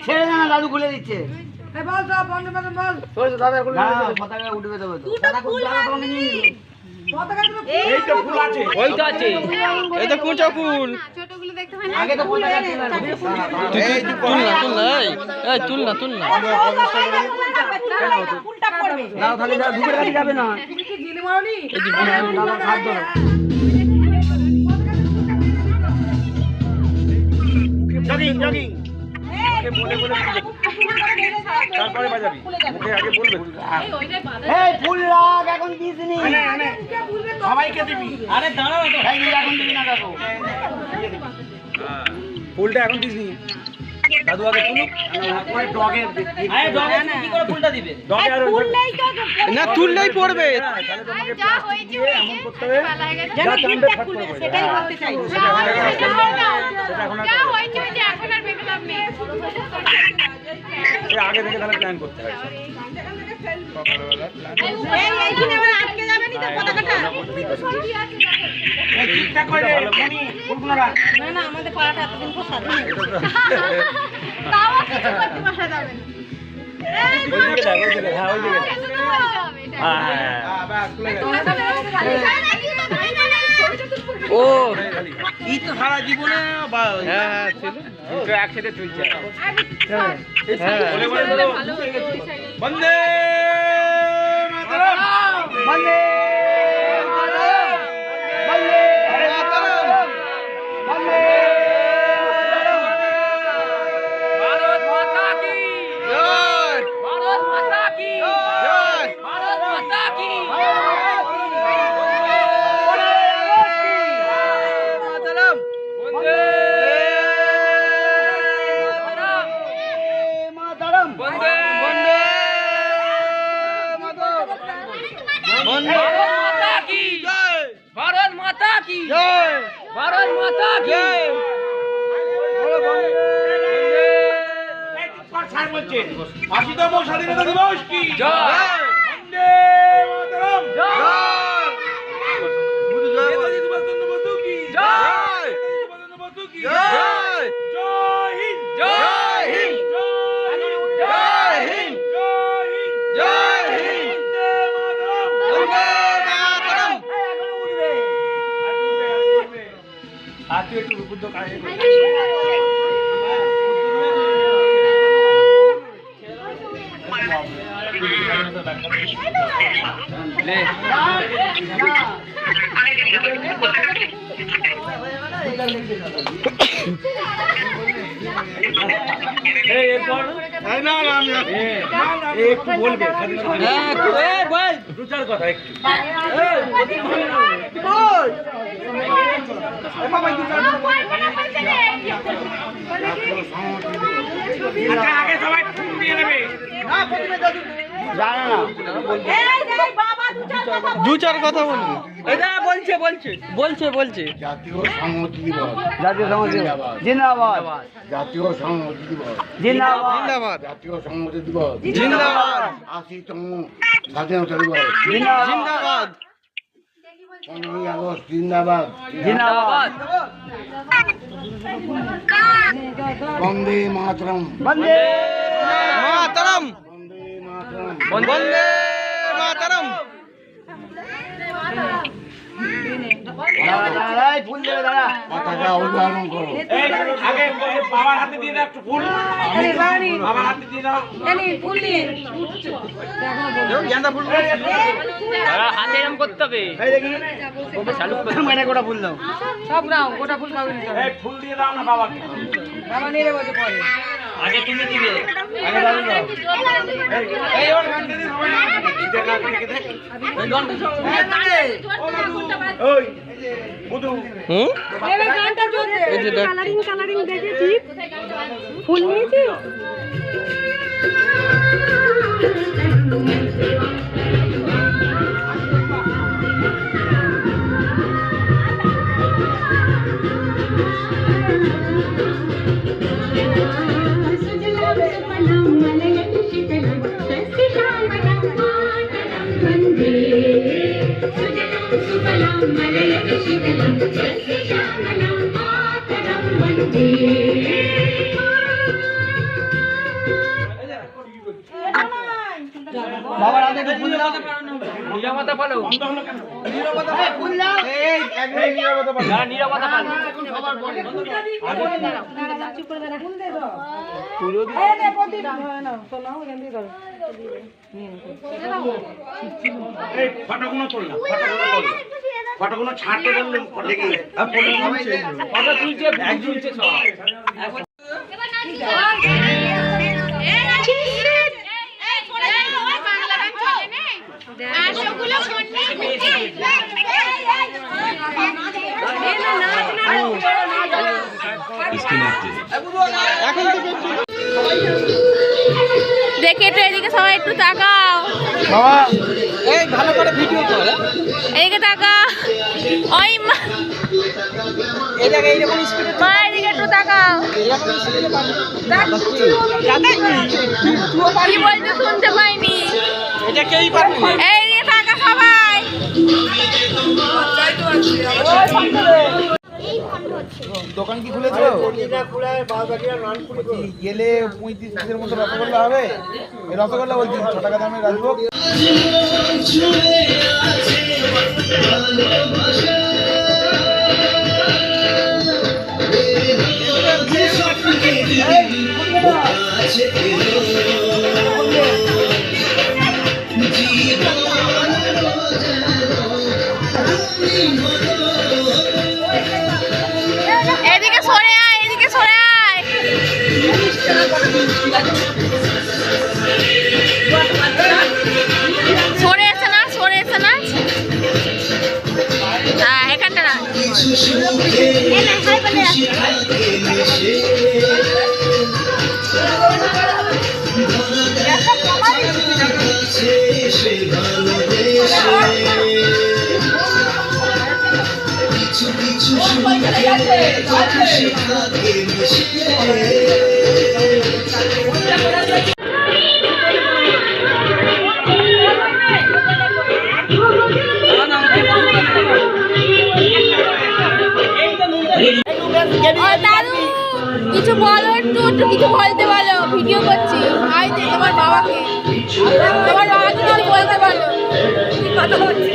ছেড়ে না, দাদু খুলে দিচ্ছে। উঠবে দেবো তো। যাবে না জগিং জগিং বলে বলে তারপরে বাজাবি মুখে আগে বলবে এই ফুল লাগ এখন দিসনি সবাইকে দিবি আরে দাঁড়াও তো এই এখন দিবি না কাকু ফুলটা এখন দিসনি দাদু আগে তুলুক পরে ডগে আরে ডগে কি করে ফুলটা দিবে ডগে আর ফুল নেই তো না তুললেই পড়বে তাহলে তোমাকে প্লাস্টিক দিয়ে এমন করতে হবে যা টানবে ফাট করে সেটাই বলতে চাই সেটা এখন যা হইছে যে এখন আর বেকলাম নেই এই আগে থেকে তাহলে প্ল্যান করতে হয় এই এইখানে আবার আটকে যাবে নি তো পতাকাটা এই ঠিকঠাক করে কোনি ফুলগুলো রাখ না না আমাদের পাড়াটা এতদিন পর সাধু তাও কিছু করতে বসা যাবে না ও ই তো সারা জীবনে একসাথে চলছে বন্দে বন্দে भारत माता की जय भारत माता की স্বাধীনতা দিবস কি জয় বন্দে মাতরম জয় জয় জয় জয় হিন্দ জয় হিন্দ জয় হিন্দ জয় হিন্দ आज एक बुद्ध का है ले একটু বলবে ভাই দু চার কথা একটু আগে সবাই ফোন দিয়ে নেবে জানা না দু চার কথা বলবো এটা বলছে বলছে বলছে বলছে জাতীয় সংহতি দিবস জাতীয় সংহতি জিন্দাবাদ জাতীয় সংহতি দিবস জিন্দাবাদ জিন্দাবাদ জাতীয় সংহতি দিবস জিন্দাবাদ 80তম স্বাধীনতা দিবস জিন্দাবাদ 15ই আগস্ট জিন্দাবাদ জিন্দাবাদ বন্দে মাতরম বন্দে মাতরম বন্দে মাতরম ফুল দেবে দাদা পতাকা উত্তোলন করো আগে বাবার হাতে দিয়ে দাও একটু ফুল বাবার হাতে দিয়ে দাও ফুল নিয়ে গেঁদা ফুল দাদা হাতে এরকম করতে হবে এই দেখি চালু করে মানে গোটা ফুল দাও সব নাও গোটা ফুল পাবে এই ফুল দিয়ে দাও না বাবাকে বাবা নিয়ে যাবে পরে আগে তুমি দিবে আগে দাও এই ওর গান দিয়ে সবাই দেখা দেখে দেখ এই গানটা ওই বুদু এই গানটা চলছে এই যে কালারিং দেখেছি ফুল নিয়েছি Vande বাবার হাতে একটু ফুল দাও। নীরবতা পালো। ফুল দাও। এই একদম নীরবতা পালো। যারা নীরবতা পালো। ফটোগুলো তোল না, ফটোগুলো ছাড়তে বললে দেখি ফটো তুলছে, ব্যাগ তুলছে সব। দেখে তো এদিকে সবাই একটু তাকাও বাবা এই ভালো করে ভিডিও কর। এদিকে তাকা ওই মা এই জায়গায় এইরকম স্পিডে মা এদিকে একটু তাকাও এরকম স্পিডে কি বলতে শুনতে পাইনি এটা কেউই পারবে না। এইদিকে তাকা সবাই দোকান কি খুলেছো? গেলে 35 মতো রসগোল্লা হবে। এই রসগোল্লা বলছি 6 টাকা দামের রাজভোগ। এদিকে সরে আয় এদিকে সরে আয় সরে এসে না হ্যাঁ এখানটা না দাদু কিছু বলো একটু কিছু বলতে বলো ভিডিও করছি আই দে তোমার বাবাকে কিছু বলতে বলো কথা হচ্ছে